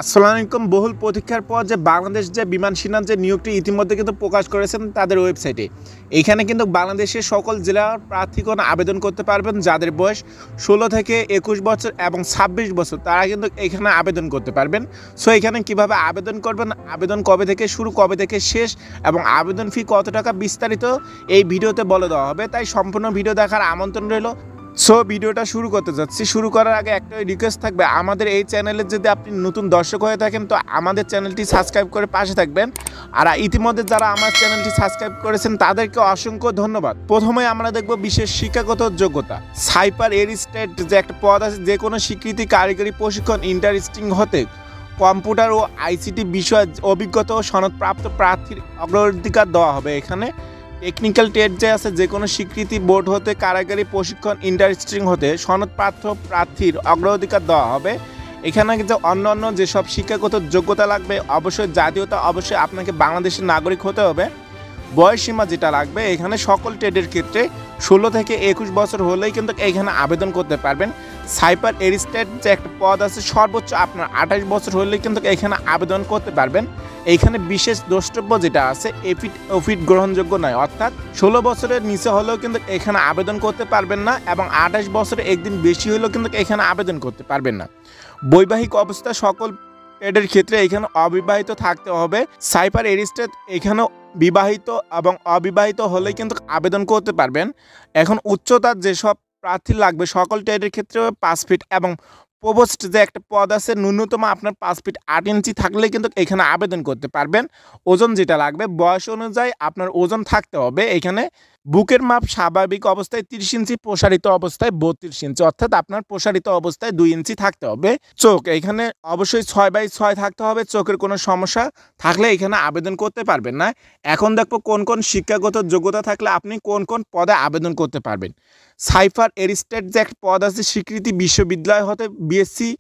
আসসালামু আলাইকুম। বহুল প্রতীক্ষার পর যে বাংলাদেশ যে বিমান সেনার যে নিয়োগটি ইতিমধ্যে কিন্তু প্রকাশ করেছেন তাদের ওয়েবসাইটে। এইখানে কিন্তু বাংলাদেশের সকল জেলার প্রার্থীগণ আবেদন করতে পারবেন, যাদের বয়স 16 থেকে 21 বছর এবং 26 বছর তারা কিন্তু এখানে আবেদন করতে পারবেন। সো এখানে কিভাবে আবেদন করবেন, আবেদন কবে থেকে শুরু কবে থেকে শেষ এবং আবেদন ফি কত টাকা বিস্তারিত এই ভিডিওতে বলে দেওয়া হবে, তাই সম্পূর্ণ ভিডিও দেখার আমন্ত্রণ রইল। সো ভিডিওটা শুরু করতে যাচ্ছি। শুরু করার আগে একটা রিকোয়েস্ট থাকবে, আমাদের এই চ্যানেলে যদি আপনি নতুন দর্শক হয়ে থাকেন তো আমাদের চ্যানেলটি সাবস্ক্রাইব করে পাশে থাকবেন। আর ইতিমধ্যে যারা আমার চ্যানেলটি সাবস্ক্রাইব করেছেন তাদেরকে অসংখ্য ধন্যবাদ। প্রথমে আমরা দেখব বিশেষ শিক্ষাগত যোগ্যতা। সাইপার এর স্টেট যে একটা পদ আছে, যে কোনো স্বীকৃতি কারিগরি প্রশিক্ষণ ইন্টারেস্টিং হতে কম্পিউটার ও আইসিটি বিষয়ে অভিজ্ঞতা ও সনদপ্রাপ্ত প্রার্থীর অগ্রাধিকার দেওয়া হবে। এখানে টেকনিক্যাল ট্রেড যে আছে, যে কোনো স্বীকৃতি বোর্ড হতে কারিগরি প্রশিক্ষণ ইন্টারেস্টিং হতে সনদপ্রাপ্ত প্রার্থীর অগ্রাধিকার দেওয়া হবে। এখানে কিন্তু অন্য যেসব শিক্ষাগত যোগ্যতা লাগবে, অবশ্যই জাতীয়তা অবশ্যই আপনাকে বাংলাদেশের নাগরিক হতে হবে। বয়সসীমা যেটা লাগবে, এখানে সকল ট্রেডের ক্ষেত্রে 16 থেকে 21 বছর হলেই কিন্তু এখানে আবেদন করতে পারবেন। সাইপার এরিস্টেট যে একটা পদ আছে, সর্বোচ্চ আপনার 28 বছর হলেই কিন্তু এখানে আবেদন করতে পারবেন। এইখানে বিশেষ দ্রষ্টব্য যেটা আছে, এফিট গ্রহণযোগ্য নয়, অর্থাৎ 16 বছরের নিচে হলেও কিন্তু এখানে আবেদন করতে পারবেন না এবং 28 বছরের একদিন বেশি হলেও কিন্তু এখানে আবেদন করতে পারবেন না। বৈবাহিক অবস্থা সকল ট্রেডের ক্ষেত্রে এখানে অবিবাহিত থাকতে হবে। সাইপার এরিস্টেট এখানেও বিবাহিত এবং অবিবাহিত হলেই কিন্তু আবেদন করতে পারবেন। এখন উচ্চতার যেসব প্রার্থী লাগবে সকল ট্রেডের ক্ষেত্রে 5 ফিট এবং প্রবোস্ট যে একটা পদ আছে, ন্যূনতম আপনার 5 ফিট 8 ইঞ্চি থাকলে কিন্তু এখানে আবেদন করতে পারবেন। ওজন যেটা লাগবে, বয়স অনুযায়ী আপনার ওজন থাকতে হবে। এখানে বুকের মাপ স্বাভাবিক অবস্থায় 30 ইঞ্চি, প্রসারিত অবস্থায় 32 ইঞ্চি, অর্থাৎ আপনার প্রসারিত অবস্থায় 2 ইঞ্চি থাকতে হবে। চোখ এখানে অবশ্যই 6/6 থাকতে হবে। চোখের কোনো সমস্যা থাকলে এখানে আবেদন করতে পারবেন না। এখন দেখবো কোন কোন শিক্ষাগত যোগ্যতা থাকলে আপনি কোন কোন পদে আবেদন করতে পারবেন। সাইফার এরিস্টেট যে একটা পদ আছে, স্বীকৃতি বিশ্ববিদ্যালয় হতে বিএসসি,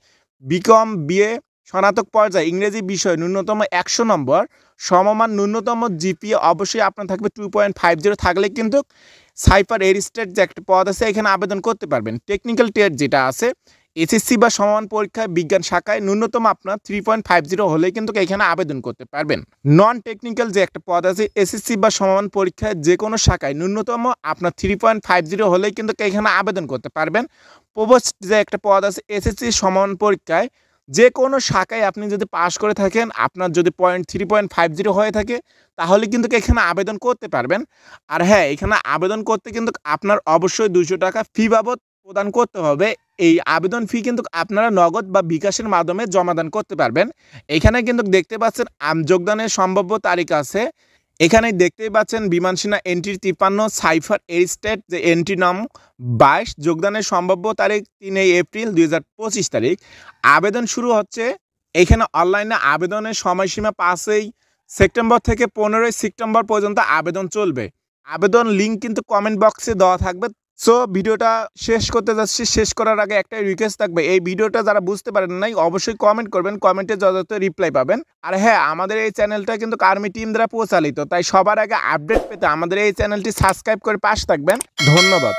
বিকম, বিএ স্নাতক পর্যায়ে ইংরেজি বিষয় ন্যূনতম 100 নম্বর, সমমান ন্যূনতম জিপিএ অবশ্যই আপনার থাকবে 2.50 থাকলে কিন্তু সাইফার এরিস্টেট যে একটা পদ আছে এখানে আবেদন করতে পারবেন। টেকনিক্যাল ট্রেড যেটা আছে, এসএসসি বা সমমান পরীক্ষায় বিজ্ঞান শাখায় ন্যূনতম আপনার 3.50 হলেই কিন্তু এখানে আবেদন করতে পারবেন। নন টেকনিক্যাল যে একটা পদ আছে, এসএসসি বা সমমান পরীক্ষায় যে কোনো শাখায় ন্যূনতম আপনার 3.50 হলেই কিন্তু এখানে আবেদন করতে পারবেন। প্রবোস্ট যে একটা পদ আছে, এসএসসি সমমান পরীক্ষায় যে কোনো শাখায় আপনি যদি পাস করে থাকেন, আপনার যদি 3.50 হয়ে থাকে তাহলে কিন্তু এখানে আবেদন করতে পারবেন। আর হ্যাঁ, এখানে আবেদন করতে কিন্তু আপনার অবশ্যই 200 টাকা ফি বাবদ প্রদান করতে হবে। এই আবেদন ফি কিন্তু আপনারা নগদ বা বিকাশের মাধ্যমে জমাদান করতে পারবেন। এখানে কিন্তু দেখতে পাচ্ছেন যোগদানের সম্ভাব্য তারিখ আছে। এখানে দেখতেই পাচ্ছেন বিমান সেনা এন্ট্রি 53, সাইফার এরিস্টেট যে এন্ট্রি নাম 22, যোগদানের সম্ভাব্য তারিখ 3 এপ্রিল 2025 তারিখ। আবেদন শুরু হচ্ছে এখানে অনলাইনে আবেদনের সময়সীমা 5 সেপ্টেম্বর থেকে 15 সেপ্টেম্বর পর্যন্ত আবেদন চলবে। আবেদন লিঙ্ক কিন্তু কমেন্ট বক্সে দেওয়া থাকবে। সো ভিডিওটা শেষ করতে যাচ্ছি। শেষ করার আগে একটা রিকোয়েস্ট থাকবে, এই ভিডিওটা যারা বুঝতে পারেন নাই অবশ্যই কমেন্ট করবেন, কমেন্টে যথাযথ রিপ্লাই পাবেন। আর হ্যাঁ, আমাদের এই চ্যানেলটা কিন্তু আর্মি টিম দ্বারা পরিচালিত, তাই সবার আগে আপডেট পেতে আমাদের এই চ্যানেলটি সাবস্ক্রাইব করে পাশে থাকবেন। ধন্যবাদ।